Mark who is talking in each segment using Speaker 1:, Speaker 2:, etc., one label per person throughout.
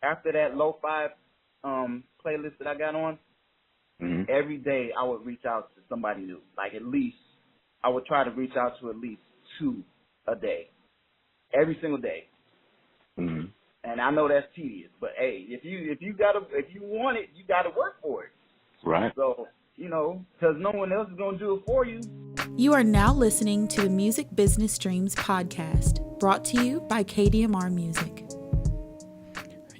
Speaker 1: after that lo-fi playlist that I got on, every day I would reach out to somebody new. Like at least I would try to reach out to at least 2 a day, every single day. And I know that's tedious, but hey, if you want it, you gotta work for it.
Speaker 2: Right.
Speaker 1: So, because no one else is gonna do it for you.
Speaker 3: You are now listening to the Music Business Dreams podcast, brought to you by KDMR Music.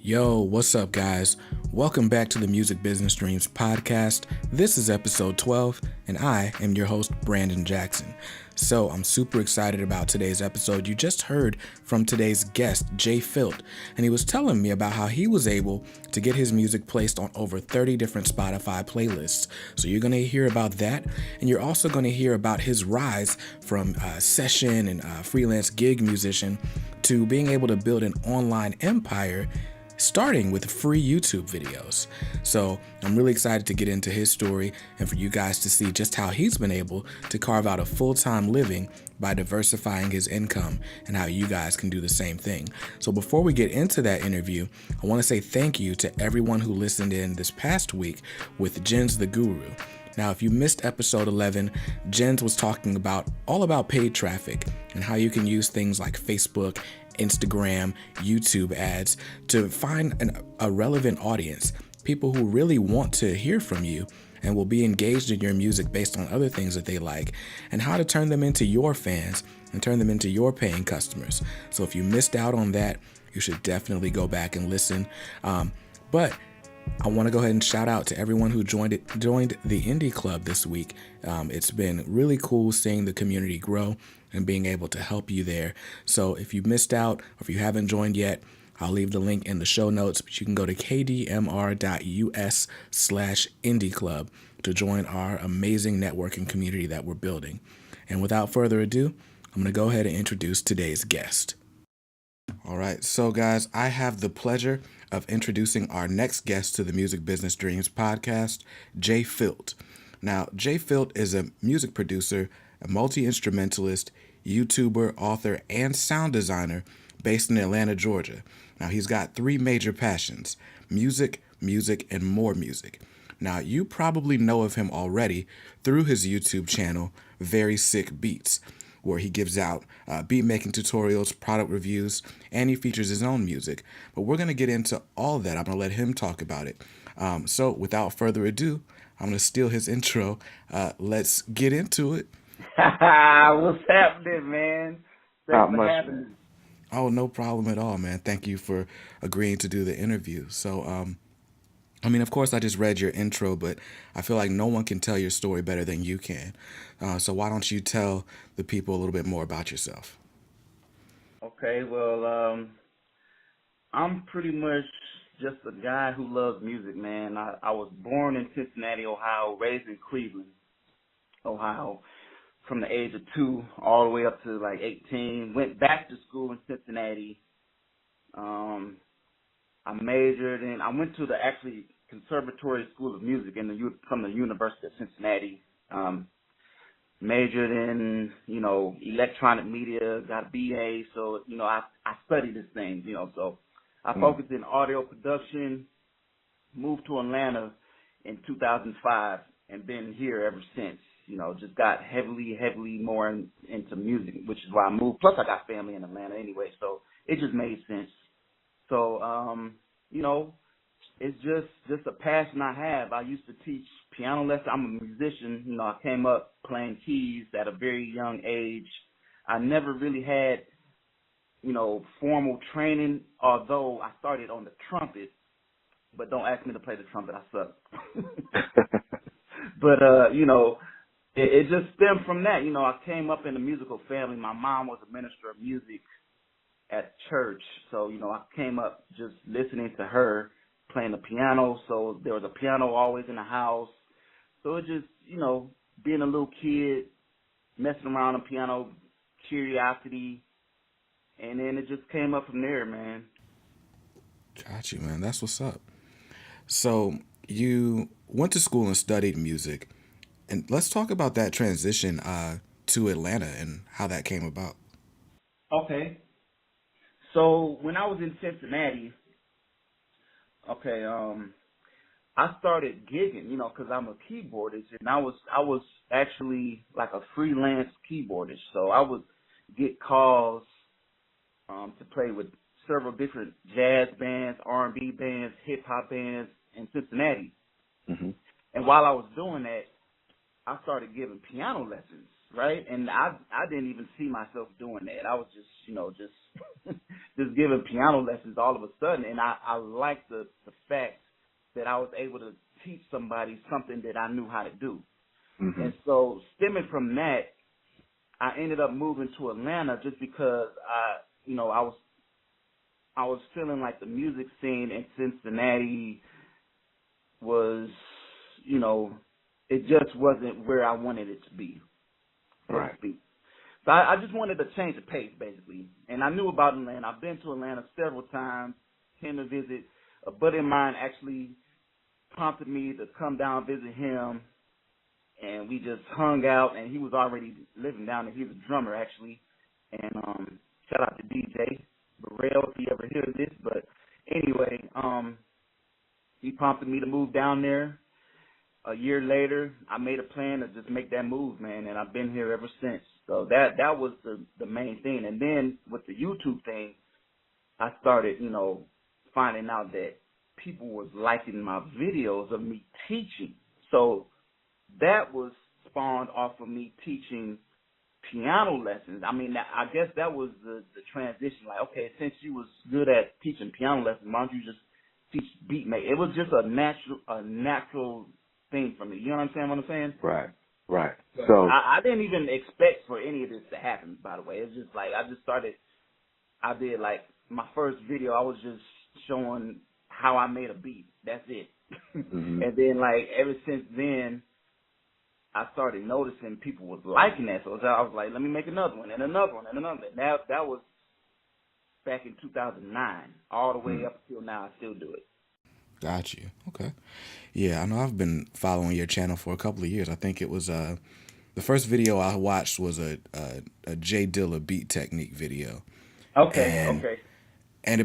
Speaker 4: Yo, what's up, guys? Welcome back to the Music Business Dreams podcast. This is episode 12, and I am your host, Brandon Jackson. So I'm super excited about today's episode. You just heard from today's guest, JFilt, and he was telling me about how he was able to get his music placed on over 30 different Spotify playlists. So you're going to hear about that, and you're also going to hear about his rise from session and freelance gig musician to being able to build an online empire, starting with free YouTube videos. So I'm really excited to get into his story and for you guys to see just how he's been able to carve out a full-time living by diversifying his income and how you guys can do the same thing. So before we get into that interview, I want to say thank you to everyone who listened in this past week with Jens the Guru. Now, if you missed episode 11, Jens was talking all about paid traffic and how you can use things like Facebook, Instagram, YouTube ads to find a relevant audience, people who really want to hear from you and will be engaged in your music based on other things that they like, and how to turn them into your fans and turn them into your paying customers. So if you missed out on that, you should definitely go back and listen. But I want to go ahead and shout out to everyone who joined the Indie Club this week. It's been really cool seeing the community grow and being able to help you there. So if you missed out or if you haven't joined yet, I'll leave the link in the show notes, but you can go to kdmr.us/indie club to join our amazing networking community that we're building. And without further ado, I'm going to go ahead and introduce today's guest. All right, so guys, I have the pleasure of introducing our next guest to the Music Business Dreams podcast, JFilt. Now, JFilt is a music producer, a multi-instrumentalist, YouTuber, author, and sound designer based in Atlanta, Georgia. Now, he's got 3 major passions: music, and more music. Now, you probably know of him already through his YouTube channel, VerySickBeats, where he gives out beat making tutorials, product reviews, and he features his own music. But we're going to get into all that. I'm going to let him talk about it. So without further ado, I'm going to steal his intro. Let's get into it.
Speaker 1: What's happening, man?
Speaker 2: Not
Speaker 1: Thanks for
Speaker 2: much,
Speaker 1: having
Speaker 2: man.
Speaker 1: me.
Speaker 4: Oh, no problem at all, man. Thank you for agreeing to do the interview. So, of course, I just read your intro, but I feel like no one can tell your story better than you can. So why don't you tell the people a little bit more about yourself?
Speaker 1: Okay, well, I'm pretty much just a guy who loves music, man. I was born in Cincinnati, Ohio, raised in Cleveland, Ohio, from the age of 2 all the way up to like 18. Went back to school in Cincinnati. I went to the actually Conservatory School of Music from the University of Cincinnati. Majored in, electronic media, got a BA. So, I studied this thing, so I focused in audio production, moved to Atlanta in 2005 and been here ever since. Just got heavily more into music, which is why I moved. Plus I got family in Atlanta anyway, so it just made sense. So, it's just a passion I have. I used to teach piano lessons. I'm a musician. I came up playing keys at a very young age. I never really had, formal training, although I started on the trumpet. But don't ask me to play the trumpet. I suck. But, it just stemmed from that. I came up in a musical family. My mom was a minister of music at church. So, I came up just listening to her playing the piano. So there was a piano always in the house. So it just, being a little kid, messing around on the piano, curiosity. And then it just came up from there, man.
Speaker 4: Got you, man. That's what's up. So you went to school and studied music. And let's talk about that transition to Atlanta and how that came about.
Speaker 1: Okay. So when I was in Cincinnati, Okay. I started gigging, you know, because I'm a keyboardist, and I was actually like a freelance keyboardist. So I would get calls to play with several different jazz bands, R&B bands, hip hop bands in Cincinnati.
Speaker 2: Hmm.
Speaker 1: And while I was doing that, I started giving piano lessons, right? And I didn't even see myself doing that. I was just, you know, just just giving piano lessons all of a sudden, and I liked the fact that I was able to teach somebody something that I knew how to do.
Speaker 2: Hmm.
Speaker 1: And so stemming from that, I ended up moving to Atlanta just because you know, I was feeling like the music scene in Cincinnati was, you know, it just wasn't where I wanted it to be, so to
Speaker 2: Right.
Speaker 1: speak. So I just wanted to change the pace, basically. And I knew about Atlanta. I've been to Atlanta several times, came to visit. A buddy of mine actually prompted me to come down visit him, and we just hung out. And he was already living down there. He was a drummer, actually. And shout out to DJ Burrell if he ever hears this. But anyway, he prompted me to move down there. A year later, I made a plan to just make that move, man, and I've been here ever since. So that was the main thing. And then with the YouTube thing, I started, you know, finding out that people was liking my videos of me teaching. So that was spawned off of me teaching piano lessons. I mean, I guess that was the transition. Like, okay, since you was good at teaching piano lessons, why don't you just teach beat making? It was just a natural thing for me. You understand what I'm saying?
Speaker 2: Right. Right.
Speaker 1: So
Speaker 2: So,
Speaker 1: I didn't even expect for any of this to happen, by the way. It's just like I did like my first video, I was just showing how I made a beat. That's it.
Speaker 2: hmm
Speaker 1: And then like ever since then, I started noticing people was liking that. So I was like, let me make another one and another one and another one. That was back in 2009, all the way up until now. I still do it.
Speaker 4: Got you. Okay. Yeah, I know I've been following your channel for a couple of years. I think it was the first video I watched was a J Dilla beat technique video.
Speaker 1: Okay,
Speaker 4: And
Speaker 1: okay.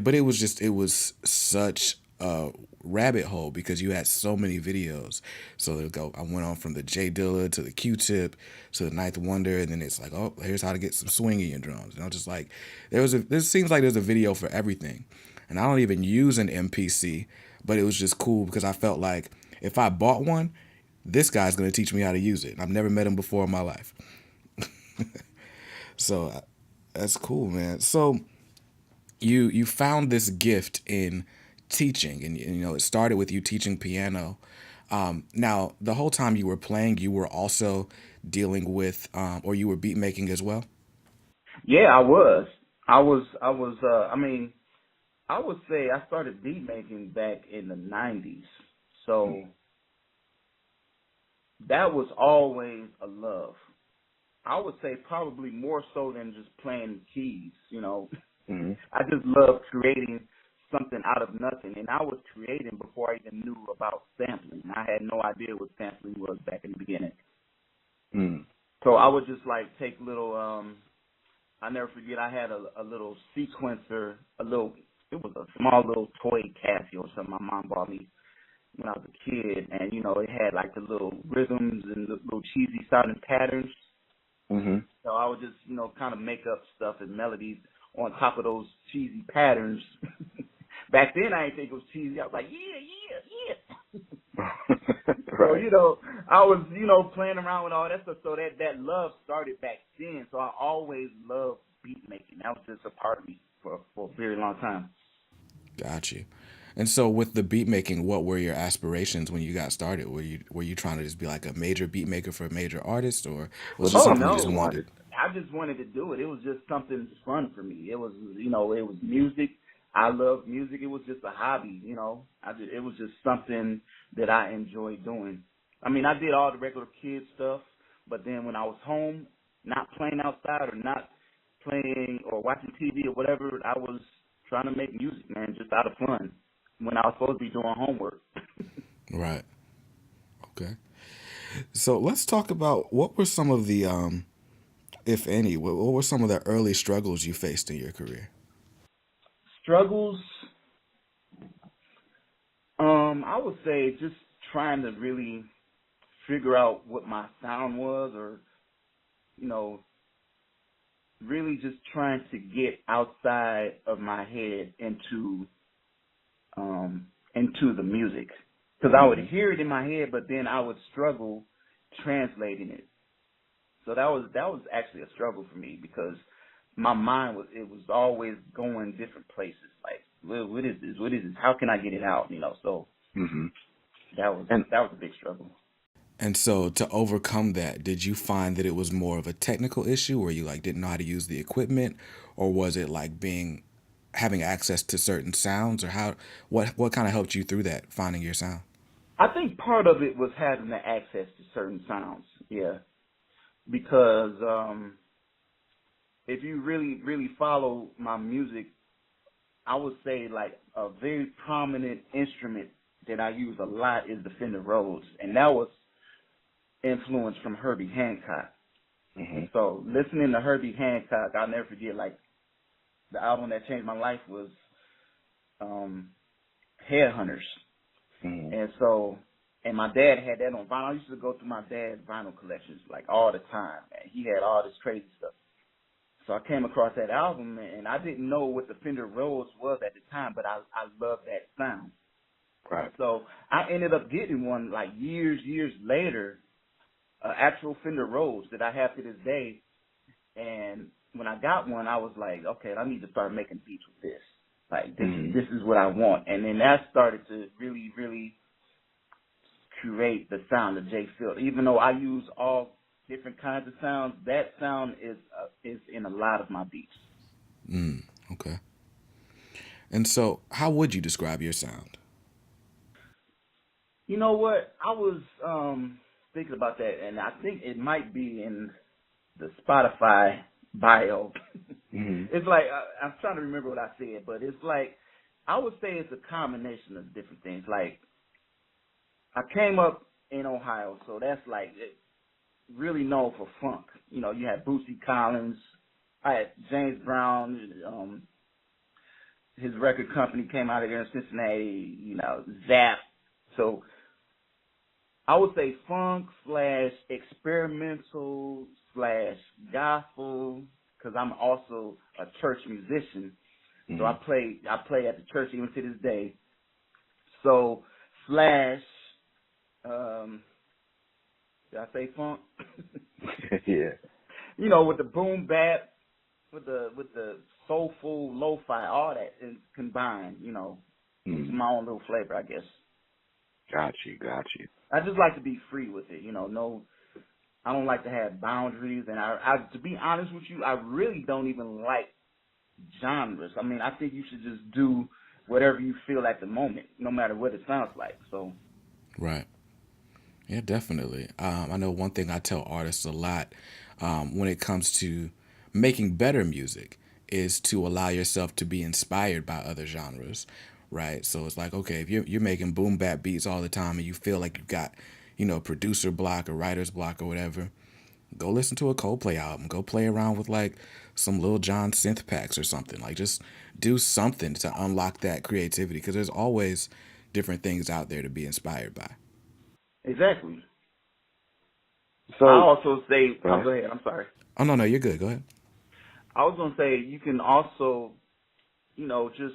Speaker 4: but it was such a rabbit hole because you had so many videos. So I went on from the J Dilla to the Q-Tip to the Ninth Wonder, and then it's like, oh, here's how to get some swing in your drums. And I was just like, this seems like there's a video for everything. And I don't even use an MPC, but it was just cool because I felt like if I bought one, this guy's gonna teach me how to use it. I've never met him before in my life. So that's cool, man. So you found this gift in teaching, and you know it started with you teaching piano. Now the whole time you were playing, you were also dealing with, or you were beat making as well.
Speaker 1: Yeah, I was. I mean, I would say I started beat making back in the 90s. So that was always a love. I would say probably more so than just playing keys, you know.
Speaker 2: hmm
Speaker 1: I just love creating something out of nothing. And I was creating before I even knew about sampling. I had no idea what sampling was back in the beginning.
Speaker 2: mm
Speaker 1: So I would just like take little, I never forget, I had a little sequencer, it was a small little toy Casio or something my mom bought me when I was a kid. And, you know, it had like the little rhythms and the little cheesy sounding patterns.
Speaker 2: hmm
Speaker 1: So I would just, you know, kind of make up stuff and melodies on top of those cheesy patterns. Back then, I didn't think it was cheesy. I was like, yeah. So,
Speaker 2: Right.
Speaker 1: you know, I was, you know, playing around with all that stuff. So that love started back then. So I always loved beat making. That was just a part of me for a very long time.
Speaker 4: Got you. And so with the beat making, what were your aspirations when you got started? Were you trying to just be like a major beat maker for a major artist, or was it
Speaker 2: Well,
Speaker 4: something
Speaker 2: that's
Speaker 4: you
Speaker 2: what
Speaker 4: just
Speaker 2: you
Speaker 1: No,
Speaker 4: wanted?
Speaker 2: wanted.
Speaker 1: I just wanted to do it. It was just something fun for me. It was, you know, it was music. I love music. It was just a hobby, you know. It was just something that I enjoyed doing. I mean, I did all the regular kid stuff, but then when I was home, not playing outside or not playing or watching TV or whatever, I was trying to make music, man, just out of fun when I was supposed to be doing homework.
Speaker 4: Right. Okay. So let's talk about what were some of the, if any, what were some of the early struggles you faced in your career?
Speaker 1: Struggles. I would say just trying to really figure out what my sound was, or, you know, really just trying to get outside of my head into the music. Because I would hear it in my head, but then I would struggle translating it. So that was actually a struggle for me, because my mind was always going different places. Like, what is this? What is this? How can I get it out? You know, so that was a big struggle.
Speaker 4: And so to overcome that, did you find that it was more of a technical issue where you like didn't know how to use the equipment, or was it like having access to certain sounds, or what kind of helped you through that, finding your sound?
Speaker 1: I think part of it was having the access to certain sounds, yeah. Because if you really, really follow my music, I would say like a very prominent instrument that I use a lot is the Fender Rhodes, and that was influenced from Herbie Hancock. So listening to Herbie Hancock, I'll never forget, like, the album that changed my life was Headhunters. And so, and my dad had that on vinyl. I used to go through my dad's vinyl collections like all the time, and he had all this crazy stuff. So I came across that album, and I didn't know what the Fender Rhodes was at the time, but I loved that sound.
Speaker 2: Right.
Speaker 1: So I ended up getting one like years later, actual Fender Rhodes that I have to this day. And when I got one, I was like, okay, I need to start making beats with this. Like, this is what I want. And then that started to really, really curate the sound of JFilt. Even though I use all different kinds of sounds, that sound is in a lot of my beats.
Speaker 4: Okay. And so how would you describe your sound?
Speaker 1: You know what? I was thinking about that, and I think it might be in the Spotify bio. It's like, I'm trying to remember what I said, but it's like, I would say it's a combination of different things. Like, I came up in Ohio, so that's like really known for funk. You know, you had Bootsy Collins, I had James Brown, his record company came out of there in Cincinnati, you know, Zap. So I would say funk / experimental / gospel, because I'm also a church musician. So I play at the church even to this day. So / did I say funk?
Speaker 2: Yeah.
Speaker 1: You know, with the boom bap, with the soulful lo-fi, all that is combined, you know, into my own little flavor, I guess.
Speaker 2: Got you.
Speaker 1: I just like to be free with it, you know. I don't like to have boundaries, and I to be honest with you, I really don't even like genres. I mean, I think you should just do whatever you feel at the moment, no matter what it sounds like. So.
Speaker 4: Right. Yeah, definitely. I know one thing I tell artists a lot when it comes to making better music is to allow yourself to be inspired by other genres, right? So it's like, okay, if you're making boom bap beats all the time and you feel like you've got, producer block or writer's block or whatever, go listen to a Coldplay album. Go play around with like some Lil Jon synth packs or something. Like, just do something to unlock that creativity, because there's always different things out there to be inspired by.
Speaker 1: Exactly.
Speaker 2: So
Speaker 1: I also say,
Speaker 2: go ahead.
Speaker 1: go ahead, I'm sorry.
Speaker 4: Oh, no, you're good. Go ahead.
Speaker 1: I was going to say, you can also, just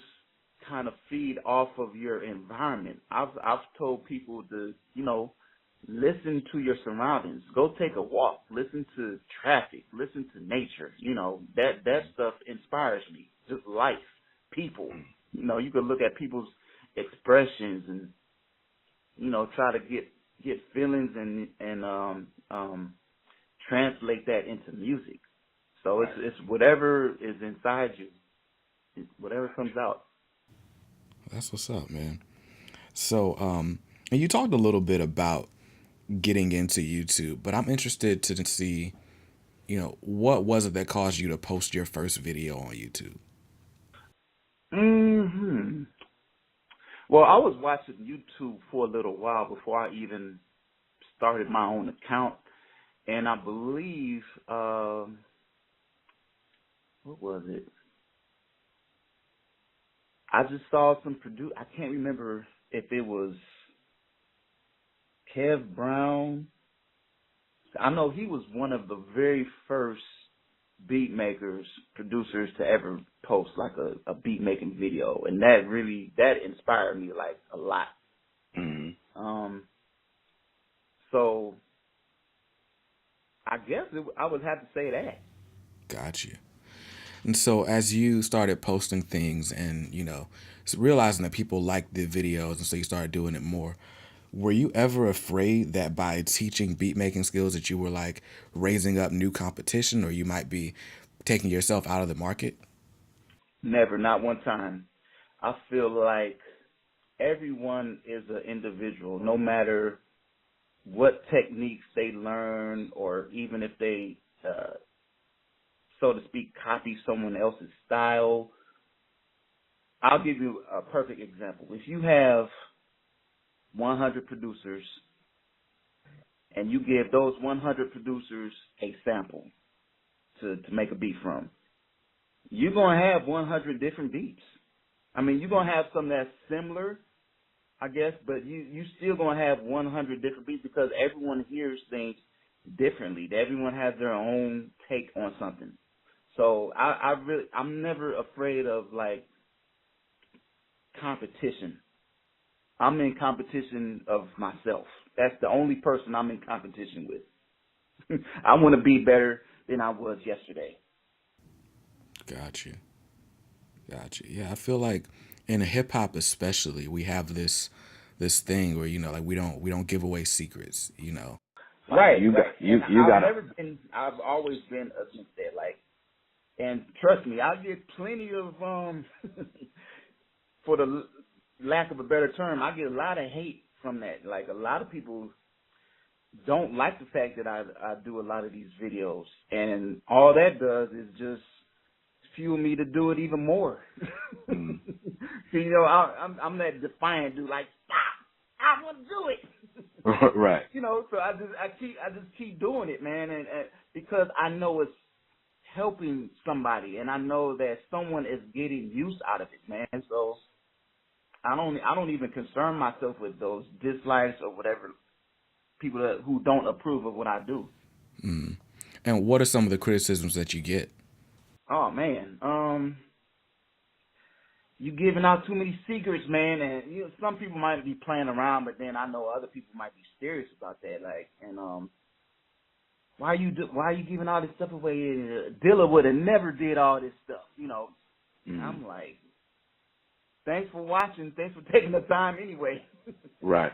Speaker 1: kind of feed off of your environment. I've told people to, listen to your surroundings. Go take a walk. Listen to traffic. Listen to nature. That stuff inspires me. Just life, people. You could look at people's expressions and, try to get feelings and translate that into music. So it's whatever is inside you. It's whatever comes out.
Speaker 4: That's what's up, man. So, and you talked a little bit about getting into YouTube, but I'm interested to see, what was it that caused you to post your first video on YouTube?
Speaker 1: Well, I was watching YouTube for a little while before I even started my own account, and I believe, what was it? I just saw some I can't remember if it was Kev Brown. I know he was one of the very first beat makers, producers to ever post like a beat making video, and that inspired me like a lot.
Speaker 2: Mm-hmm.
Speaker 1: So I guess I would have to say that.
Speaker 4: Got you. And so as you started posting things and, realizing that people liked the videos and so you started doing it more, were you ever afraid that by teaching beat making skills that you were like raising up new competition or you might be taking yourself out of the market?
Speaker 1: Never, not one time. I feel like everyone is an individual, no matter what techniques they learn or even if they, so to speak, copy someone else's style. I'll give you a perfect example. If you have 100 producers and you give those 100 producers a sample to make a beat from, you're going to have 100 different beats. I mean, you're going to have some that's similar, I guess, but you still going to have 100 different beats because everyone hears things differently. Everyone has their own take on something. So I'm never afraid of like competition. I'm in competition of myself. That's the only person I'm in competition with. I want to be better than I was yesterday.
Speaker 4: Got you. Yeah, I feel like in hip hop especially, we have this thing where like we don't give away secrets.
Speaker 1: Right.
Speaker 2: I've
Speaker 1: always been against that. Like, and trust me, I get plenty of for the lack of a better term, I get a lot of hate from that. Like, a lot of people don't like the fact that I do a lot of these videos, and all that does is just fuel me to do it even more.
Speaker 2: Mm.
Speaker 1: See, I'm that defiant dude. Like, stop! I want to do it.
Speaker 2: Right.
Speaker 1: So I just keep doing it, man, and because I know it's helping somebody, and I know that someone is getting use out of it, man. So I don't even concern myself with those dislikes or whatever, people who don't approve of what I do.
Speaker 4: Mm. And what are some of the criticisms that you get?
Speaker 1: Oh man, you giving out too many secrets, man, and some people might be playing around, but then I know other people might be serious about that. Like, and why are you giving all this stuff away? Dilla would have never did all this stuff,
Speaker 2: Mm.
Speaker 1: I'm like, thanks for watching, thanks for taking the time anyway.
Speaker 2: Right.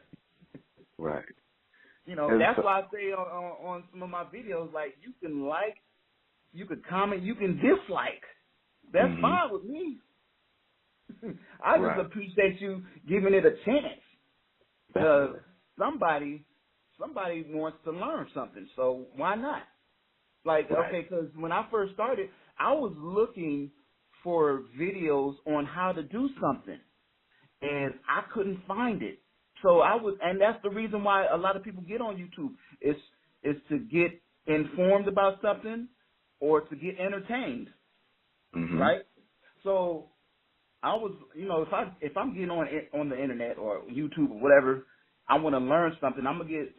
Speaker 1: That's why I say on some of my videos, like, you can like, you could comment, you can dislike. That's fine with me. I just appreciate you giving it a chance. Because somebody wants to learn something, so why not? Like, okay, because when I first started, I was looking for videos on how to do something, and I couldn't find it. So and that's the reason why a lot of people get on YouTube. Is to get informed about something or to get entertained, right? So I was, if I'm getting on the internet or YouTube or whatever, I want to learn something. I'm gonna get,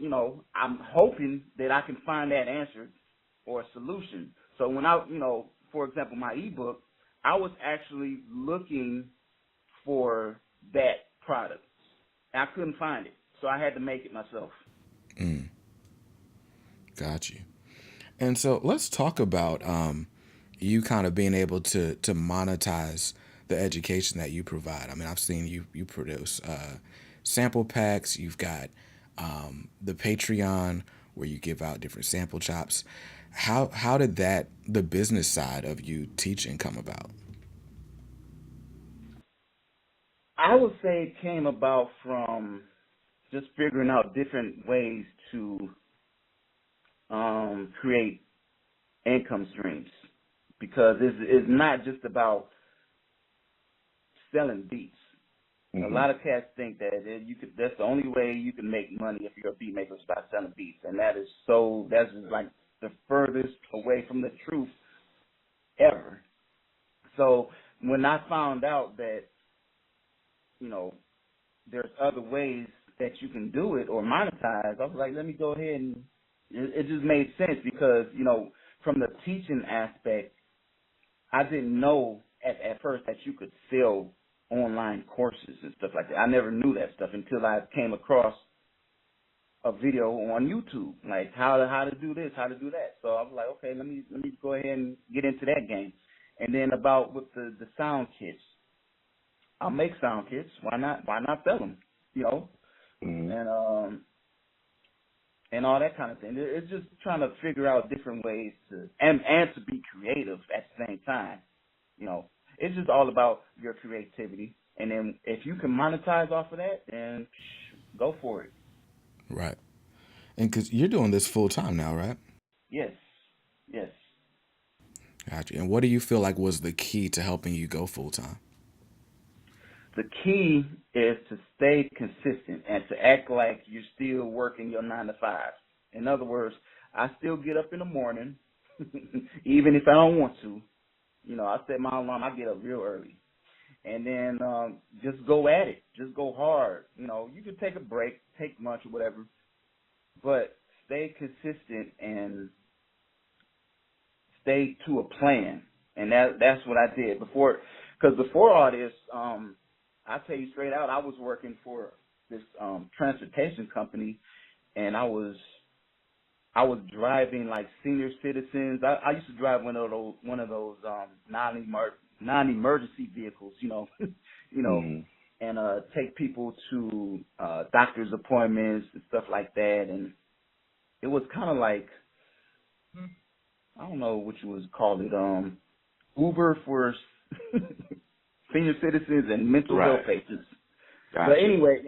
Speaker 1: I'm hoping that I can find that answer or a solution. So when for example, my ebook, I was actually looking for that product. I couldn't find it, so I had to make it myself.
Speaker 4: Got you. And so let's talk about you kind of being able to monetize the education that you provide. I mean, I've seen you produce sample packs. You've got the Patreon where you give out different sample chops. How did the business side of you teaching come about?
Speaker 1: I would say it came about from just figuring out different ways to create income streams, because it's not just about selling beats. A lot of cats think that that's the only way you can make money if you're a beat maker is by selling beats, and that's just like the furthest away from the truth ever. So when I found out that, there's other ways that you can do it or monetize. I was like, let me go ahead and it just made sense because, you know, from the teaching aspect, I didn't know at first that you could sell online courses and stuff like that. I never knew that stuff until I came across a video on YouTube, like how to do this, how to do that. So I was like, okay, let me go ahead and get into that game. And then about with the sound kits, I'll make sound kits. Why not sell them? You know, and all that kind of thing. It's just trying to figure out different ways to and to be creative at the same time. You know, it's just all about your creativity. And then if you can monetize off of that, then go for it.
Speaker 4: Right. And because you're doing this full time now, right?
Speaker 1: Yes. Yes.
Speaker 4: Gotcha. And what do you feel like was the key to helping you go full time?
Speaker 1: The key is to stay consistent and to act like you're still working your 9 to 5. In other words, I still get up in the morning, even if I don't want to. You know, I set my alarm. I get up real early. And then just go at it. Just go hard. You know, you can take a break, take lunch or whatever, but stay consistent and stay to a plan. And that's what I did before. Because before all this, I tell you straight out, I was working for this transportation company, and I was driving like senior citizens. I used to drive one of those non-emergency vehicles, you know, and take people to doctor's appointments and stuff like that. And it was kind of like, I don't know what you would call it, Uber for senior citizens and mental health patients. Gotcha. But anyway,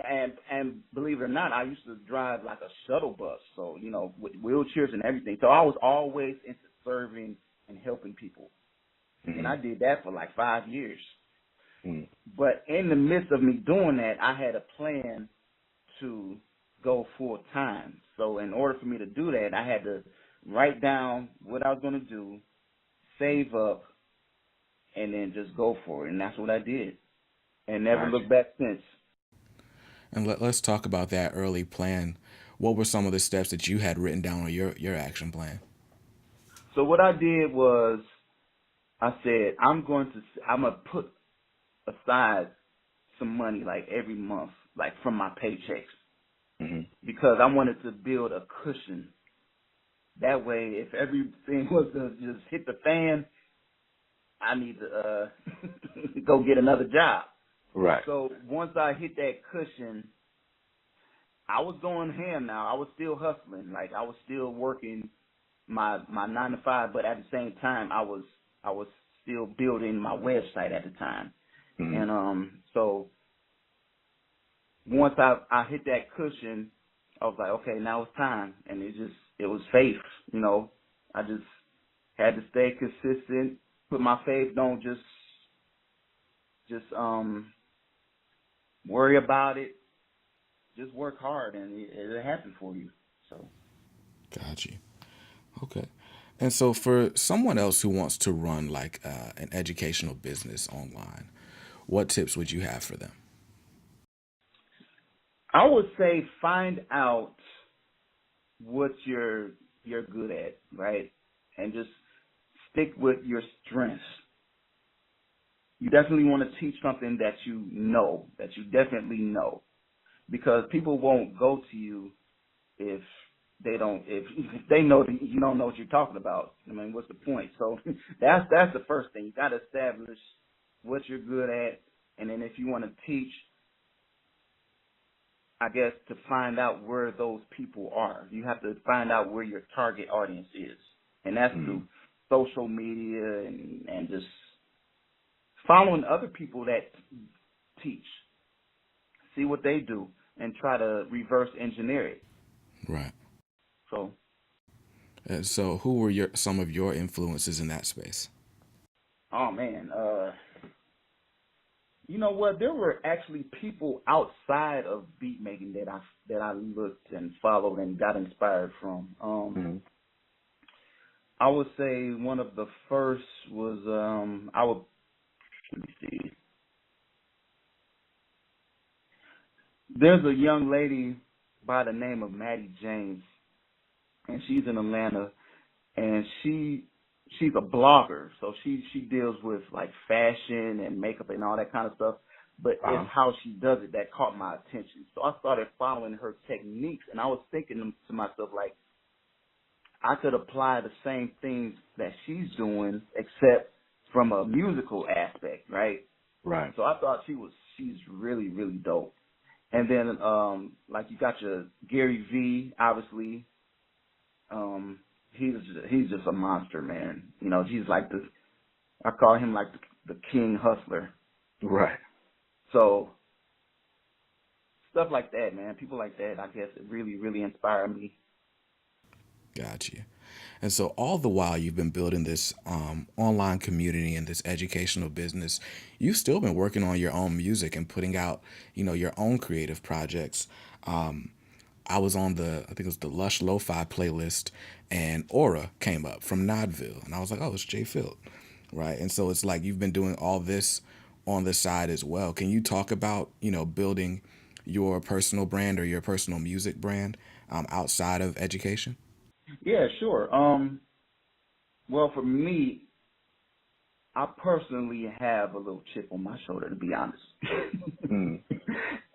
Speaker 1: and believe it or not, I used to drive like a shuttle bus, so, you know, with wheelchairs and everything. So I was always into serving and helping people. And I did that for like 5 years. But in the midst of me doing that, I had a plan to go full time. So in order for me to do that, I had to write down what I was going to do, save up, and then just go for it. And that's what I did. And never looked back since.
Speaker 4: And let's talk about that early plan. What were some of the steps that you had written down on your action plan?
Speaker 1: So what I did was I said, I'm going to put aside some money like every month, like from my paychecks, because I wanted to build a cushion. That way, if everything was to just hit the fan, I need to go get another job.
Speaker 2: Right.
Speaker 1: So once I hit that cushion, I was going ham now. I was still hustling. Like, I was still working my 9 to 5, but at the same time, I was still building my website at the time. And so once I hit that cushion, I was like, okay, now it's time. And it was faith, you know. I just had to stay consistent, put my faith, don't just worry about it. Just work hard, and it'll happen for you. So,
Speaker 4: got you. Okay. And so for someone else who wants to run like an educational business online, what tips would you have for them?
Speaker 1: I would say find out what you're good at, right? And just stick with your strengths. You definitely want to teach something that you definitely know, because people won't go to you if they know that you don't know what you're talking about. I mean, what's the point? So that's the first thing. You got to establish what you're good at, and then if you want to teach, I guess, to find out where those people are. You have to find out where your target audience is, and that's through social media and just following other people that teach. See what they do and try to reverse engineer it.
Speaker 4: Right.
Speaker 1: So.
Speaker 4: And so who were some of your influences in that space?
Speaker 1: Oh man, you know what? There were actually people outside of beat making that I looked and followed and got inspired from. I would say one of the first was let me see. There's a young lady by the name of Maddie James, and she's in Atlanta, and she's a blogger, so she deals with like fashion and makeup and all that kind of stuff. But it's how she does it that caught my attention. So I started following her techniques, and I was thinking to myself, like, I could apply the same things that she's doing, except from a musical aspect, right?
Speaker 2: Right.
Speaker 1: So I thought she's really, really dope. And then, like, you got your Gary V, obviously. He's just a monster, man. You know, he's like I call him like the king hustler.
Speaker 2: Right.
Speaker 1: So stuff like that, man. People like that, I guess, it really, really inspire me.
Speaker 4: Got you. And so all the while you've been building this online community and this educational business, you've still been working on your own music and putting out, your own creative projects. I was on I think it was the Lush Lo-Fi playlist, and Aura came up from Nodville. And I was like, oh, it's JFilt, right? And so it's like you've been doing all this on the side as well. Can you talk about, building your personal brand or your personal music brand outside of education?
Speaker 1: Yeah, sure. Well, for me, I personally have a little chip on my shoulder, to be honest.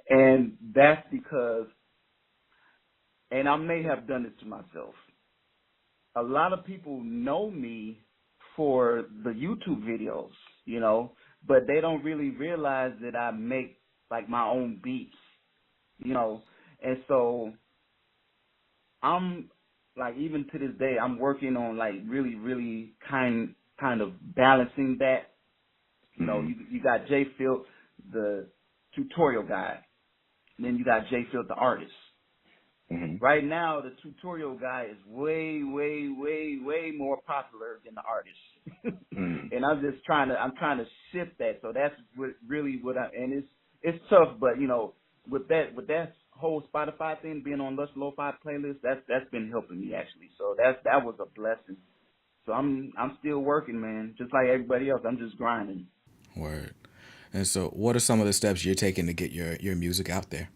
Speaker 1: And that's because, and I may have done this to myself, a lot of people know me for the YouTube videos, but they don't really realize that I make like my own beats, and so I'm like, even to this day, I'm working on like really, really kind of balancing that. You got JFilt, the tutorial guy, and then you got JFilt, the artist. Right now, the tutorial guy is way, way, way, way more popular than the artist. And I'm trying to shift that. So that's and it's tough, but with that whole Spotify thing, being on Lush Lo-Fi playlist, that's been helping me actually. So that was a blessing. So I'm still working, man, just like everybody else. I'm just grinding.
Speaker 4: Word. And so what are some of the steps you're taking to get your music out there?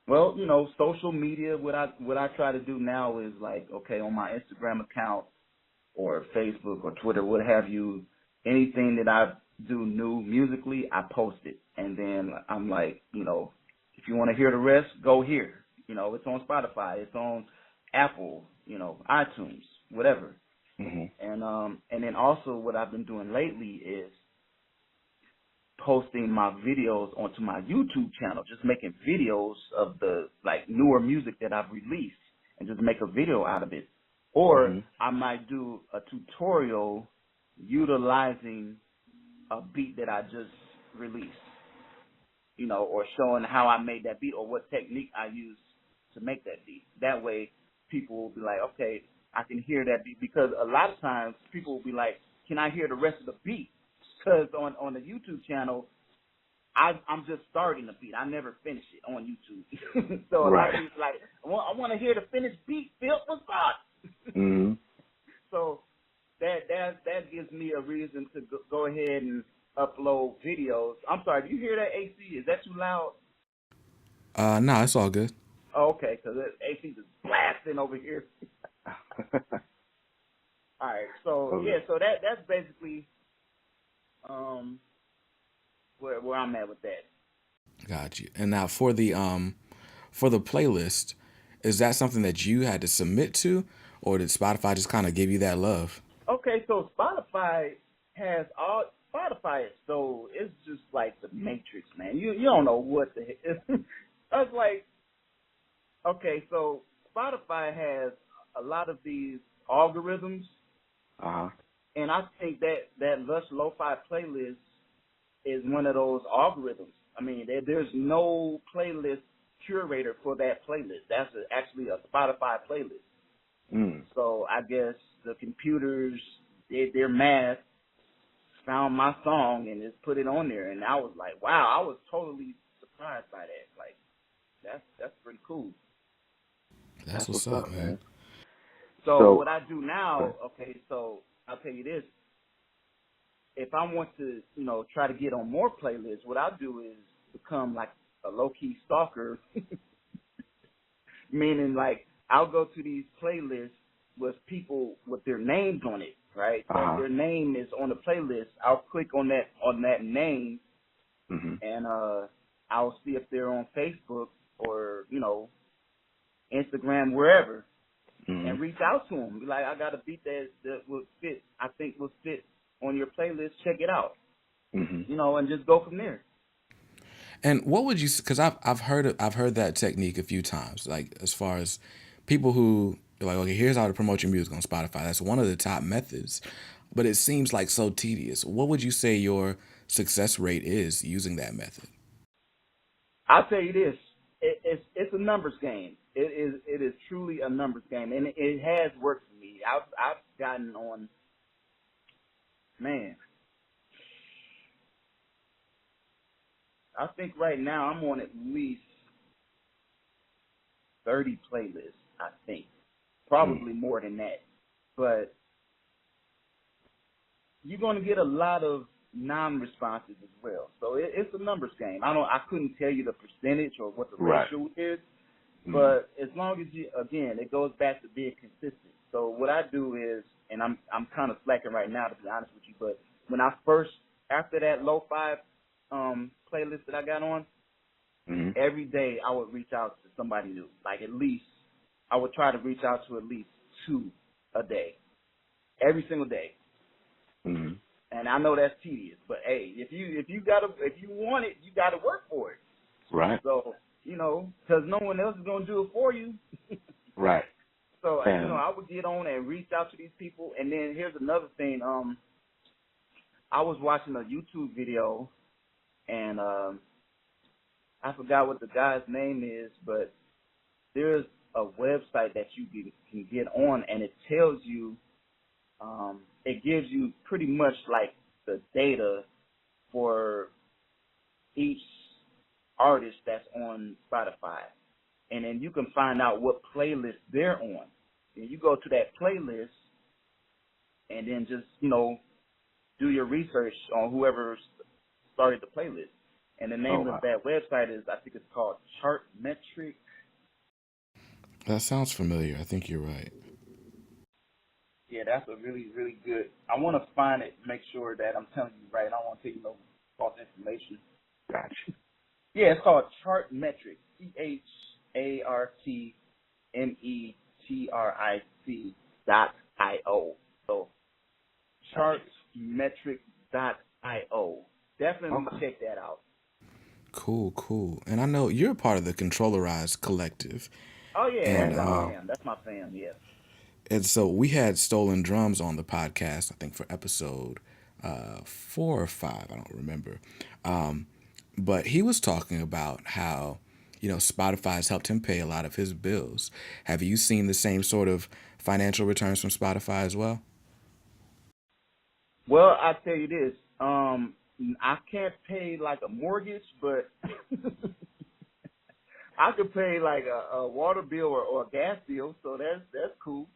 Speaker 1: Well, social media, what I try to do now is like, okay, on my Instagram account or Facebook or Twitter, what have you, anything that I do new musically, I post it. And then I'm like, if you want to hear the rest, go here. It's on Spotify, it's on Apple, iTunes, whatever. And then also what I've been doing lately is posting my videos onto my YouTube channel, just making videos of the like newer music that I've released and just make a video out of it. Or I might do a tutorial utilizing a beat that I just released, or showing how I made that beat or what technique I used to make that beat. That way people will be like, okay, I can hear that beat, because a lot of times people will be like, can I hear the rest of the beat? Because on the YouTube channel, I'm just starting the beat. I never finish it on YouTube. So a lot of people like, I want to hear the finished beat. Filt, what's up? So that gives me a reason to go ahead and upload videos. I'm sorry, do you hear that AC? Is that too loud?
Speaker 4: No, it's all good.
Speaker 1: Oh, okay, because AC is blasting over here. All right, so so that's basically where I'm at with that.
Speaker 4: Got you. And now for the playlist, is that something that you had to submit to, or did Spotify just kind of give you that love?
Speaker 1: Okay, so Spotify is so, it's just like the Matrix, man. You don't know what the heck. That's like, okay, so Spotify has a lot of these algorithms. And I think that Lush Lo-Fi playlist is one of those algorithms. I mean, there's no playlist curator for that playlist. That's actually a Spotify playlist. So I guess the computers, their math, found my song and just put it on there. And I was like, wow, I was totally surprised by that. Like, that's pretty cool.
Speaker 4: That's what's up, man.
Speaker 1: So what I do now, okay, so I'll tell you this. If I want to, try to get on more playlists, what I'll do is become like a low-key stalker, meaning like I'll go to these playlists with people with their names on it, right? So if their name is on the playlist, I'll click on that name, and I'll see if they're on Facebook or, you know, Instagram, wherever, and reach out to them. Be like, I got a beat that will fit. I think will fit on your playlist. Check it out. You know, and just go from there.
Speaker 4: And what would you? Because I've heard that technique a few times. Like as far as people who are like, okay, here's how to promote your music on Spotify. That's one of the top methods, but it seems like so tedious. What would you say your success rate is using that method?
Speaker 1: I'll tell you this: it's a numbers game. It is truly a numbers game, and it has worked for me. I've gotten on, man. I think right now I'm on at least 30 playlists. I think probably more than that, but you're going to get a lot of non-responses as well. So it's a numbers game. I couldn't tell you the percentage or what the ratio is, but as long as it goes back to being consistent. So what I do is, and I'm kind of slacking right now to be honest with you, but when I first, after that lo-fi playlist that I got on, every day I would reach out to somebody new. Like at least, I would try to reach out to at least 2 a day, every single day. And I know that's tedious, but hey, if you want it, you gotta work for it.
Speaker 2: Right.
Speaker 1: So, you know, because no one else is gonna do it for you.
Speaker 2: Right.
Speaker 1: So, you know, I would get on and reach out to these people. And then here's another thing. I was watching a YouTube video, and I forgot what the guy's name is, but there's a website that you can get on, and it tells you, it gives you pretty much like the data for each artist that's on Spotify. And then you can find out what playlist they're on. And you go to that playlist and then just, you know, do your research on whoever started the playlist. And the name of that website is, I think it's called Chartmetric.
Speaker 4: That sounds familiar. I think you're right.
Speaker 1: Yeah, that's a really, really good. I want to find it, make sure that I'm telling you right. I don't want to tell you no false information.
Speaker 2: Gotcha.
Speaker 1: Yeah, it's called Chartmetric. ChartMetric.io. So Chartmetric.io. Definitely check that out.
Speaker 4: Cool. And I know you're a part of the Controllerized Collective.
Speaker 1: Oh yeah,
Speaker 4: and,
Speaker 1: that's my fam. Yeah.
Speaker 4: And so we had Stolen Drums on the podcast, I think for episode 4 or 5, I don't remember. But he was talking about how, you know, Spotify has helped him pay a lot of his bills. Have you seen the same sort of financial returns from Spotify as well?
Speaker 1: Well, I tell you this, I can't pay like a mortgage, but I could pay like a water bill or a gas bill, so that's cool.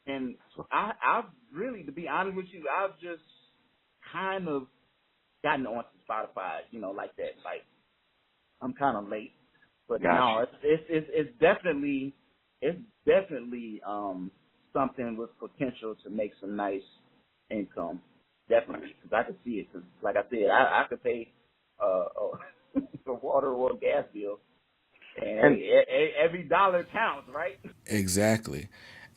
Speaker 1: And I've really, to be honest with you, I've just kind of gotten onto Spotify, you know, like that. Like I'm kind of late, but no, it's definitely something with potential to make some nice income. Definitely, because I could see it. Because like I said, I could pay a water or a gas bill, and every dollar counts, right?
Speaker 4: Exactly.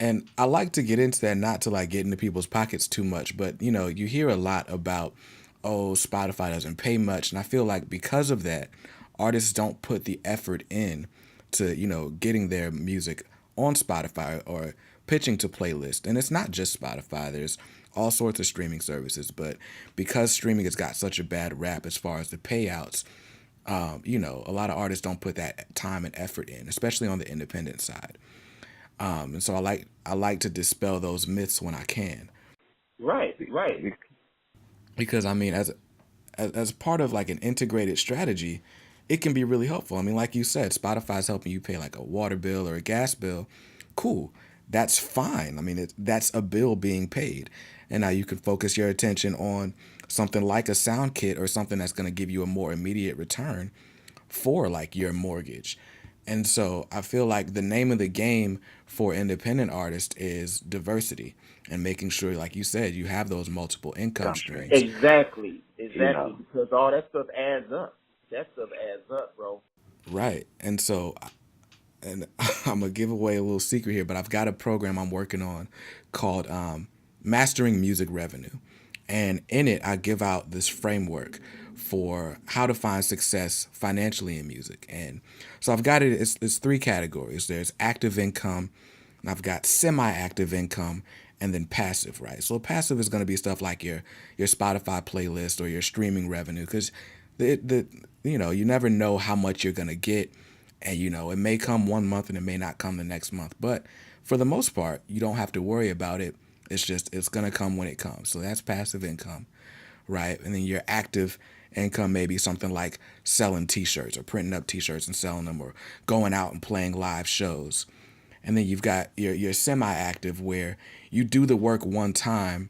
Speaker 4: And I like to get into that, not to like get into people's pockets too much, but you know, you hear a lot about, oh, Spotify doesn't pay much. And I feel like because of that, artists don't put the effort in to, you know, getting their music on Spotify or pitching to playlists. And it's not just Spotify. There's all sorts of streaming services. But because streaming has got such a bad rap as far as the payouts, you know, a lot of artists don't put that time and effort in, especially on the independent side. And so I like to dispel those myths when I can.
Speaker 1: Right.
Speaker 4: Because I mean, as part of like an integrated strategy, it can be really helpful. I mean, like you said, Spotify's helping you pay like a water bill or a gas bill. Cool. That's fine. I mean, that's a bill being paid. And now you can focus your attention on something like a sound kit or something that's going to give you a more immediate return for like your mortgage. And so I feel like the name of the game for independent artists is diversity and making sure, like you said, you have those multiple income streams.
Speaker 1: Exactly.
Speaker 2: You know.
Speaker 1: Because all that stuff adds up. That stuff adds up, bro.
Speaker 4: Right. And so, and I'm going to give away a little secret here, but I've got a program I'm working on called Mastering Music Revenue. And in it, I give out this framework for how to find success financially in music. And so I've got it's three categories. There's active income, and I've got semi-active income, and then passive, right? So passive is going to be stuff like your Spotify playlist or your streaming revenue, because you never know how much you're going to get, and it may come one month and it may not come the next month. But for the most part, you don't have to worry about it. It's going to come when it comes. So that's passive income, right? And then your active income may be something like selling t-shirts or printing up t-shirts and selling them, or going out and playing live shows. And then you've got your semi-active, where you do the work one time,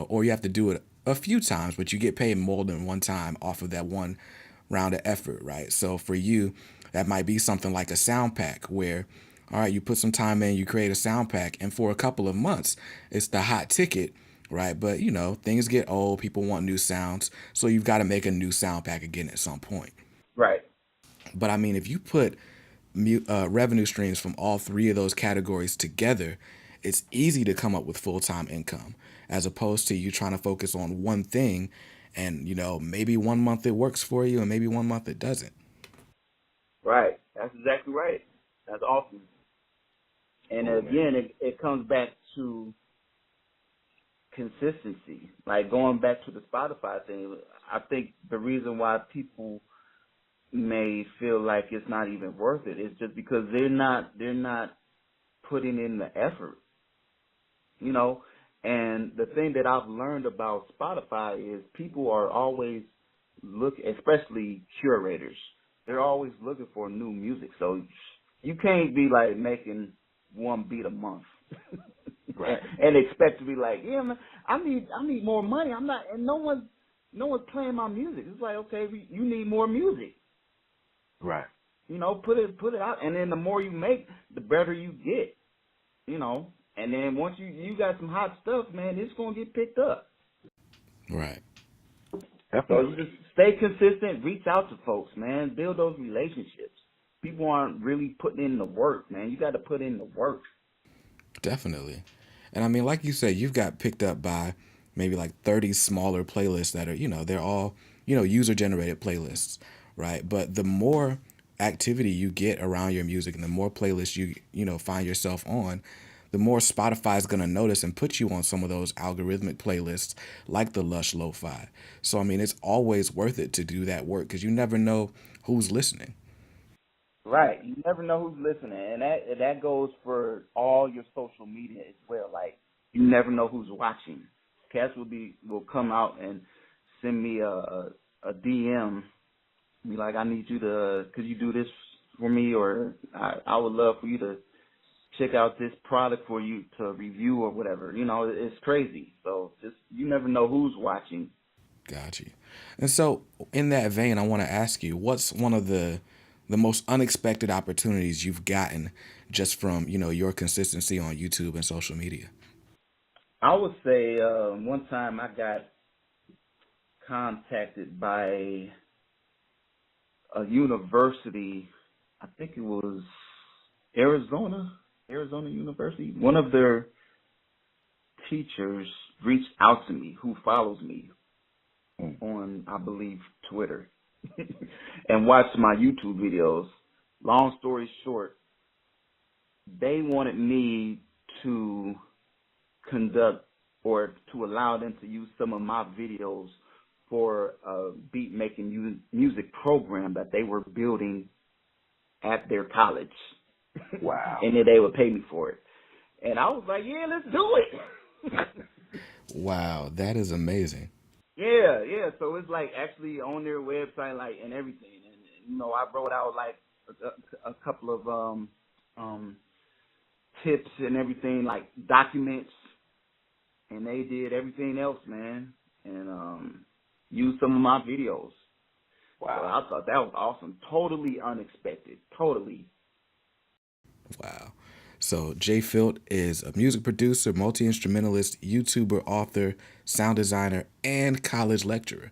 Speaker 4: or you have to do it a few times, but you get paid more than one time off of that one round of effort, right? So for you, that might be something like a sound pack, where, all right, you put some time in, you create a sound pack, and for a couple of months, it's the hot ticket, right? But, things get old, people want new sounds, so you've got to make a new sound pack again at some point.
Speaker 1: Right.
Speaker 4: But I mean, if you put revenue streams from all three of those categories together, it's easy to come up with full-time income, as opposed to you trying to focus on one thing, and maybe one month it works for you and maybe one month it doesn't.
Speaker 1: Right. That's exactly right. That's awesome. And again, it comes back to consistency. Like going back to the Spotify thing, I think the reason why people may feel like it's not even worth it is just because they're not putting in the effort. And the thing that I've learned about Spotify is people are always especially curators, they're always looking for new music. So you can't be like making one beat a month
Speaker 2: Right.
Speaker 1: and expect to be like, yeah, man, I need more money. I'm not, and no one's playing my music. It's like, okay, you need more music.
Speaker 2: Right.
Speaker 1: Put it out, and then the more you make, the better you get. And then once you got some hot stuff, man, it's gonna get picked up.
Speaker 4: Right.
Speaker 2: Definitely.
Speaker 1: So you just stay consistent, reach out to folks, man, build those relationships. People aren't really putting in the work, man. You got to put in the work.
Speaker 4: Definitely. And I mean, like you said, you've got picked up by maybe like 30 smaller playlists that are, they're all, user generated playlists, right? But the more activity you get around your music and the more playlists you find yourself on, the more Spotify is going to notice and put you on some of those algorithmic playlists like the Lush Lo-Fi. So, I mean, it's always worth it to do that work, because you never know who's listening.
Speaker 1: Right. You never know who's listening. And that goes for all your social media as well. Like, you never know who's watching. Cats will come out and send me a DM, be like, I need you could you do this for me? Or I would love for you to check out this product for you to review or whatever. It's crazy. So just, you never know who's watching.
Speaker 4: Got you. And so in that vein, I want to ask you, what's one of the most unexpected opportunities you've gotten just from, your consistency on YouTube and social media?
Speaker 1: I would say one time I got contacted by a university. I think it was Arizona University. One of their teachers reached out to me, who follows me on, I believe, Twitter, and watched my YouTube videos. Long story short, they wanted me to conduct or to allow them to use some of my videos for a beat making music program that they were building at their college.
Speaker 2: Wow.
Speaker 1: And then they would pay me for it. And I was like, yeah, let's do it.
Speaker 4: Wow, that is amazing.
Speaker 1: Yeah. So it's like actually on their website, like, and everything. And I wrote out like a couple of tips and everything, like documents, and they did everything else, man, and used some of my videos. So
Speaker 2: Wow.
Speaker 1: I thought that was awesome. Totally unexpected. Totally.
Speaker 4: Wow. So JFilt is a music producer, multi-instrumentalist, YouTuber, author, sound designer, and college lecturer.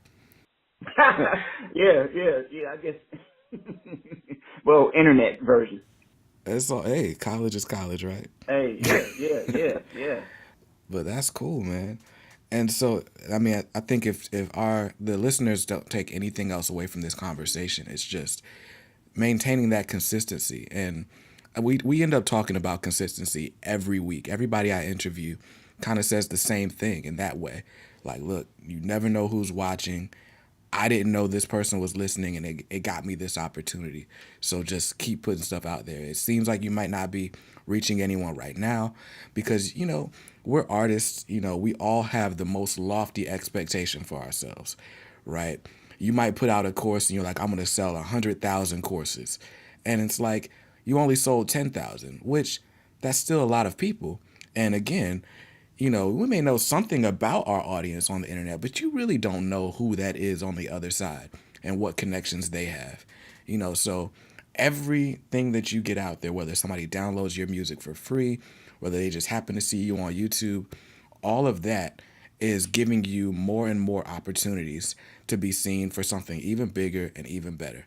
Speaker 1: yeah. I guess. Well, internet version.
Speaker 4: It's all, hey, college is college, right?
Speaker 1: Hey, yeah.
Speaker 4: But that's cool, man. And so, I mean, I think if the listeners don't take anything else away from this conversation, it's just maintaining that consistency. And we end up talking about consistency every week. Everybody I interview kind of says the same thing in that way. Like, look, you never know who's watching. I didn't know this person was listening, and it got me this opportunity. So just keep putting stuff out there. It seems like you might not be reaching anyone right now because, we're artists. We all have the most lofty expectation for ourselves, right? You might put out a course and you're like, I'm going to sell 100,000 courses. And it's like, you only sold 10,000, which that's still a lot of people. And again, we may know something about our audience on the internet, but you really don't know who that is on the other side and what connections they have. So everything that you get out there, whether somebody downloads your music for free, whether they just happen to see you on YouTube, all of that is giving you more and more opportunities to be seen for something even bigger and even better.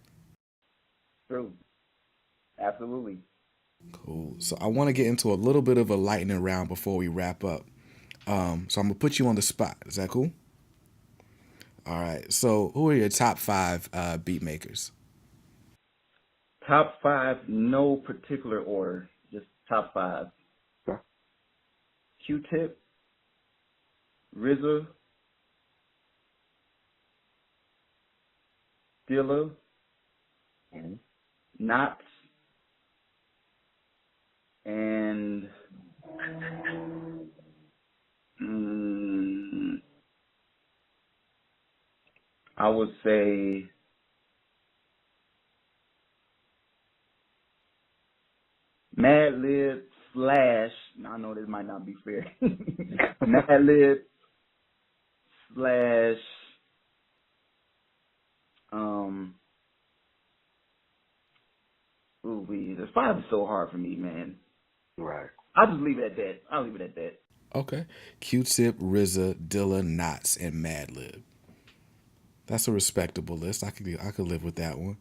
Speaker 1: True. Absolutely.
Speaker 4: Cool. So I want to get into a little bit of a lightning round before we wrap up. So I'm going to put you on the spot. Is that cool? All right. So who are your top 5 beat makers?
Speaker 1: Top 5, no particular order, just top 5.
Speaker 2: Okay.
Speaker 1: Q-Tip, RZA, Dilla,
Speaker 2: Mm-hmm.
Speaker 1: Knots, and I would say Madlib / I know this might not be fair. Madlib / the 5 is so hard for me, man.
Speaker 2: Right.
Speaker 1: I'll just leave it at that.
Speaker 4: Okay. Q-Tip, RZA, Dilla, Knots, and Madlib. That's a respectable list. I could live with that one.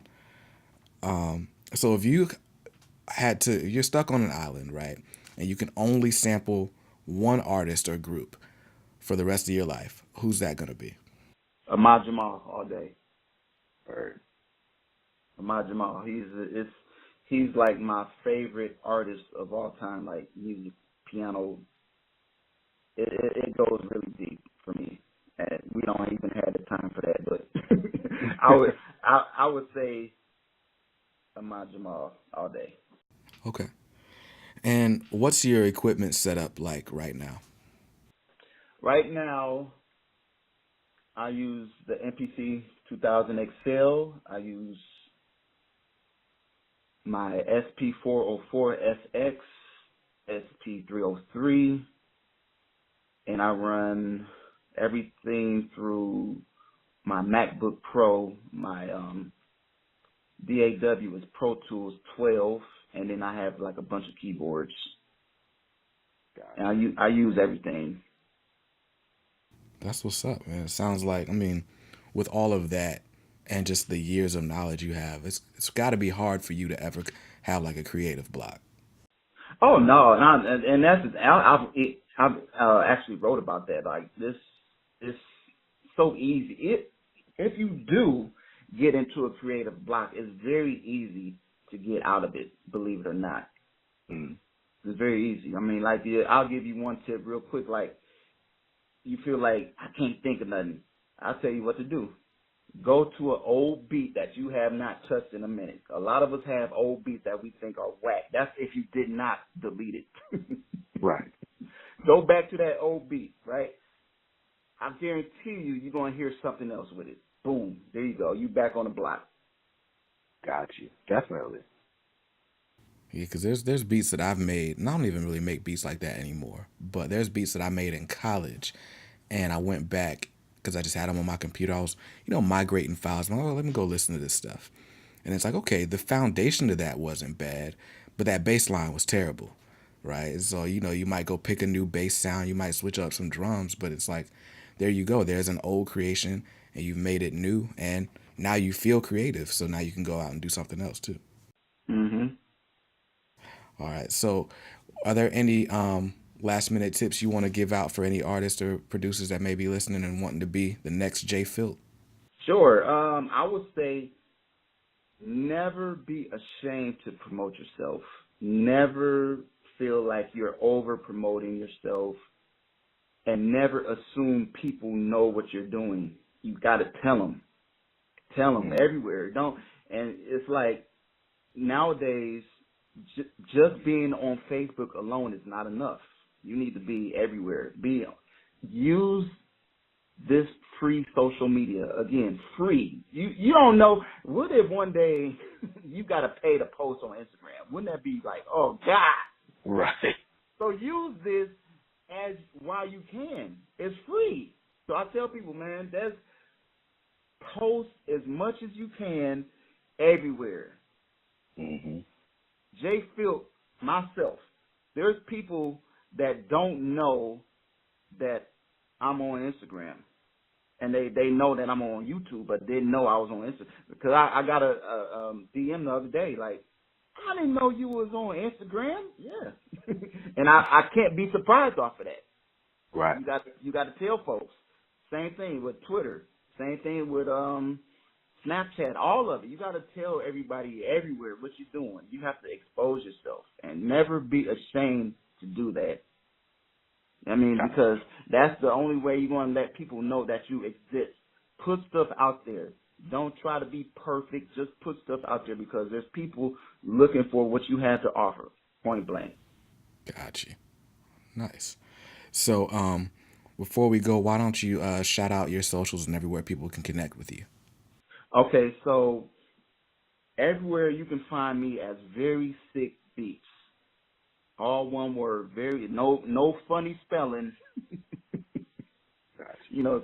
Speaker 4: So if you're stuck on an island, right? And you can only sample one artist or group for the rest of your life, who's that going to be?
Speaker 1: Ahmad Jamal all day.
Speaker 2: Right.
Speaker 1: Ahmad Jamal. He's like my favorite artist of all time. Like music, piano. It goes really deep for me. And we don't even have the time for that, but I would say Ahmad Jamal all day.
Speaker 4: Okay. And what's your equipment setup like right now?
Speaker 1: Right now, I use the MPC 2000 XL. I use my SP404SX, SP303, and I run everything through my MacBook Pro. My DAW is Pro Tools 12, and then I have like a bunch of keyboards. And I use everything.
Speaker 4: That's what's up, man. It sounds like, with all of that and just the years of knowledge you have, it's got to be hard for you to ever have like a creative block.
Speaker 1: Oh no, and that's I've actually wrote about that. Like this is so easy. If you do get into a creative block, it's very easy to get out of it. Believe it or not, it's very easy. I'll give you one tip real quick. Like you feel like I can't think of nothing. I'll tell you what to do. Go to an old beat that you have not touched in a minute. A lot of us have old beats that we think are whack. That's if you did not delete it.
Speaker 2: Right.
Speaker 1: Go back to that old beat, right? I guarantee you're going to hear something else with it. Boom. There you go. You back on the block.
Speaker 2: Got you. Definitely.
Speaker 4: Yeah, because there's beats that I've made, and I don't even really make beats like that anymore, but there's beats that I made in college, and I went back because I just had them on my computer. I was, migrating files. I'm like, oh, let me go listen to this stuff. And it's like, okay, the foundation of that wasn't bad, but that bass line was terrible, right? So, you might go pick a new bass sound. You might switch up some drums, but it's like, there you go. There's an old creation, and you've made it new, and now you feel creative. So now you can go out and do something else, too.
Speaker 1: Mm-hmm.
Speaker 4: All right. So are there any last-minute tips you want to give out for any artists or producers that may be listening and wanting to be the next JFilt?
Speaker 1: Sure. I would say never be ashamed to promote yourself. Never feel like you're over promoting yourself, and never assume people know what you're doing. You got to tell them everywhere. Don't. And it's like nowadays, just being on Facebook alone is not enough. You need to be everywhere. Use this free social media. Again, free. You don't know. What if one day you got to pay to post on Instagram? Wouldn't that be like, oh God?
Speaker 2: Right.
Speaker 1: So use this while you can. It's free. So I tell people, man, post as much as you can everywhere.
Speaker 2: Mm-hmm.
Speaker 1: JFilt, myself, there's people that don't know that I'm on Instagram. And they know that I'm on YouTube, but didn't know I was on Instagram. Because I got a DM the other day, like, I didn't know you was on Instagram. Yeah. And I can't be surprised off of that.
Speaker 2: Right.
Speaker 1: You got to tell folks. Same thing with Twitter. Same thing with Snapchat. All of it. You got to tell everybody everywhere what you're doing. You have to expose yourself and never be ashamed to do that. I mean, because that's the only way you're going to let people know that you exist. Put stuff out there. Don't try to be perfect. Just put stuff out there because there's people looking for what you have to offer, point blank.
Speaker 4: Got you. Nice. So before we go, why don't you shout out your socials and everywhere people can connect with you?
Speaker 1: Okay, so everywhere you can find me as VerySickBeats. All one word, no funny spelling.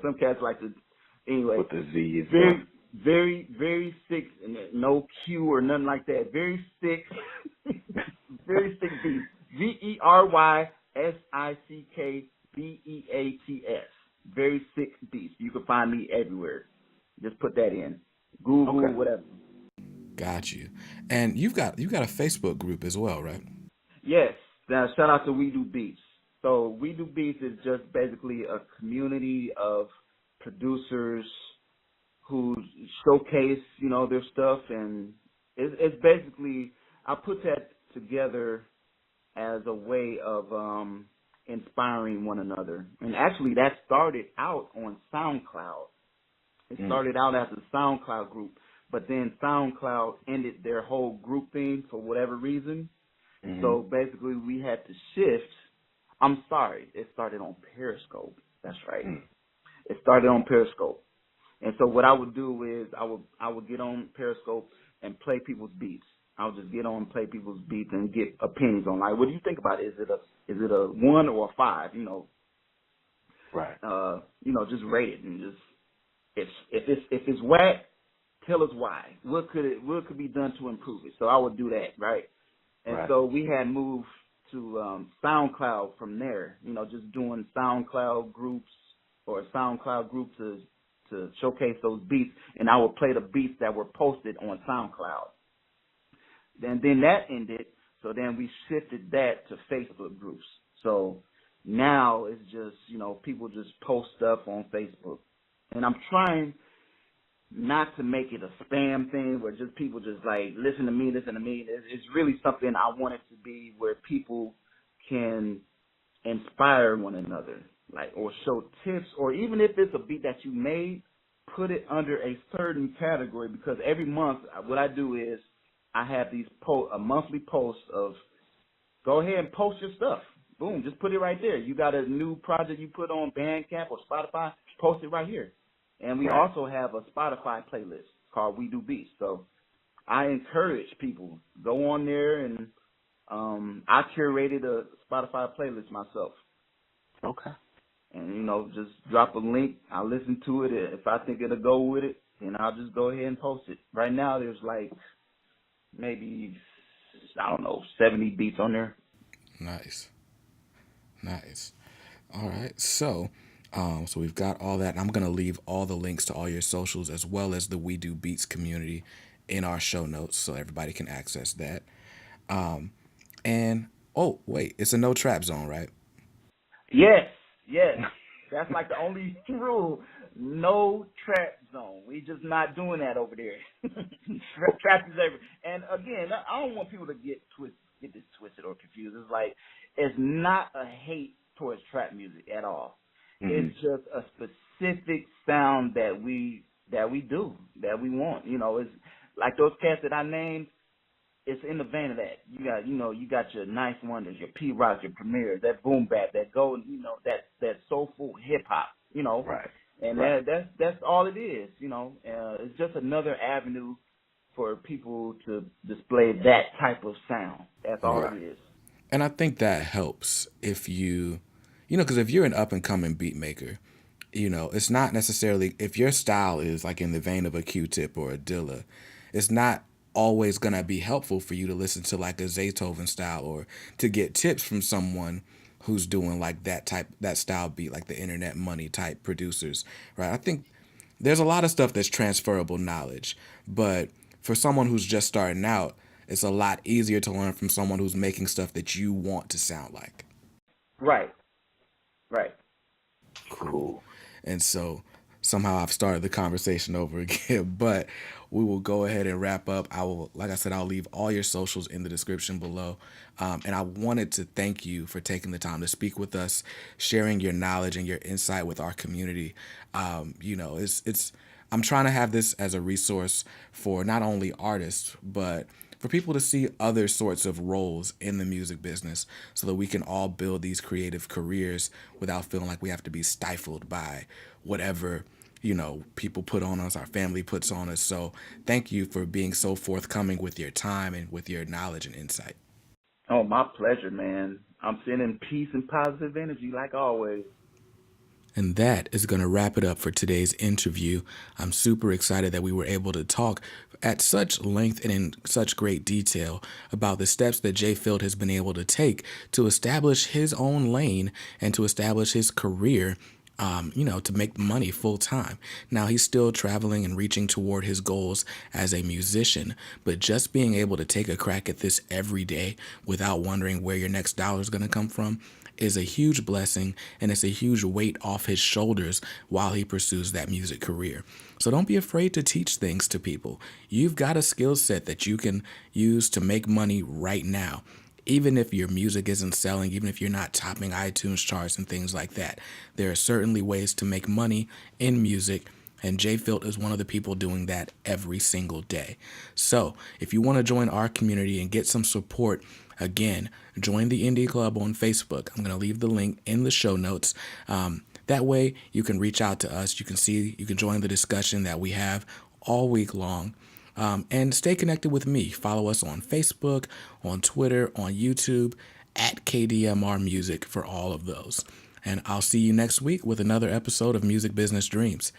Speaker 1: Some cats like to, anyway.
Speaker 2: With the Z is
Speaker 1: very sick, no Q or nothing like that. Very sick, VerySickBeats. VerySickBeats. VerySickBeats. You can find me everywhere. Just put that in Google,
Speaker 2: Okay.
Speaker 1: whatever.
Speaker 4: Got you. And you've got a Facebook group as well, right?
Speaker 1: Yes. Now, shout out to We Do Beats. So We Do Beats is just basically a community of producers who showcase, their stuff. And it's basically, I put that together as a way of inspiring one another. And actually, that started out on SoundCloud. It started out as a SoundCloud group. But then SoundCloud ended their whole group thing for whatever reason. Mm-hmm. So basically we had to shift. I'm sorry, it started on Periscope. That's right. It started on Periscope. And so what I would do is I would get on Periscope and play people's beats. I would just get on and play people's beats and get opinions on, like, what do you think about it? Is it a 1 or a 5?
Speaker 2: Right.
Speaker 1: Just rate it and just if it's whack, tell us why. What could be done to improve it? So I would do that, right? And so we had moved to SoundCloud from there, just doing SoundCloud groups or a SoundCloud group to showcase those beats, and I would play the beats that were posted on SoundCloud. Then that ended, so then we shifted that to Facebook groups. So now it's just, people just post stuff on Facebook. And I'm trying not to make it a spam thing where just people just like, listen to me. It's really something I want it to be where people can inspire one another, like, or show tips, or even if it's a beat that you made, put it under a certain category, because every month what I do is I have these a monthly post of, go ahead and post your stuff. Boom, just put it right there. You got a new project you put on Bandcamp or Spotify, post it right here. And we also have a Spotify playlist called We Do Beats. So I encourage people, go on there, and I curated a Spotify playlist myself.
Speaker 2: Okay.
Speaker 1: and just drop a link. I'll listen to it. If I think it'll go with it, then I'll just go ahead and post it. Right now, there's like maybe 70 beats on there.
Speaker 4: Nice. All right, so we've got all that. And I'm gonna leave all the links to all your socials as well as the We Do Beats community in our show notes, so everybody can access that. And oh wait, it's a no trap zone, right?
Speaker 1: Yes. That's like the only rule. No trap zone. We just not doing that over there. Trap is everywhere. And again, I don't want people to get this twisted or confused. It's like, it's not a hate towards trap music at all. Mm-hmm. It's just a specific sound that we do, that we want. It's like those cats that I named. It's in the vein of that. You got your Nice Wonders, your P Rocks, your Premiers, that boom bap, that golden, that soulful hip hop,
Speaker 2: Right.
Speaker 1: And
Speaker 2: right.
Speaker 1: that's all it is, It's just another avenue for people to display that type of sound. That's all it is.
Speaker 4: And I think that helps if because if you're an up and coming beat maker, it's not necessarily, if your style is like in the vein of a Q-Tip or a Dilla, it's not always going to be helpful for you to listen to like a Zaytoven style or to get tips from someone who's doing like that style beat, like the Internet Money type producers, right? I think there's a lot of stuff that's transferable knowledge, but for someone who's just starting out, it's a lot easier to learn from someone who's making stuff that you want to sound like.
Speaker 1: Right.
Speaker 4: Cool. And so somehow I've started the conversation over again, but we will go ahead and wrap up. Like I said, I'll leave all your socials in the description below. And I wanted to thank you for taking the time to speak with us, sharing your knowledge and your insight with our community. I'm trying to have this as a resource for not only artists, but for people to see other sorts of roles in the music business so that we can all build these creative careers without feeling like we have to be stifled by whatever people put on us, our family puts on us. So thank you for being so forthcoming with your time and with your knowledge and insight.
Speaker 1: Oh, my pleasure, man. I'm sending peace and positive energy like always.
Speaker 4: And that is going to wrap it up for today's interview. I'm super excited that we were able to talk at such length and in such great detail about the steps that JFilt has been able to take to establish his own lane and to establish his career, to make money full time. Now he's still traveling and reaching toward his goals as a musician, but just being able to take a crack at this every day without wondering where your next dollar is going to come from is a huge blessing, and it's a huge weight off his shoulders while he pursues that music career. So don't be afraid to teach things to people. You've got a skill set that you can use to make money right now. Even if your music isn't selling, even if you're not topping iTunes charts and things like that, there are certainly ways to make money in music, and JFilt is one of the people doing that every single day. So if you want to join our community and get some support, again, join the Indie Club on Facebook. I'm going to leave the link in the show notes. That way you can reach out to us. You can join the discussion that we have all week long. And stay connected with me. Follow us on Facebook, on Twitter, on YouTube, at KDMR Music for all of those. And I'll see you next week with another episode of Music Business Dreams.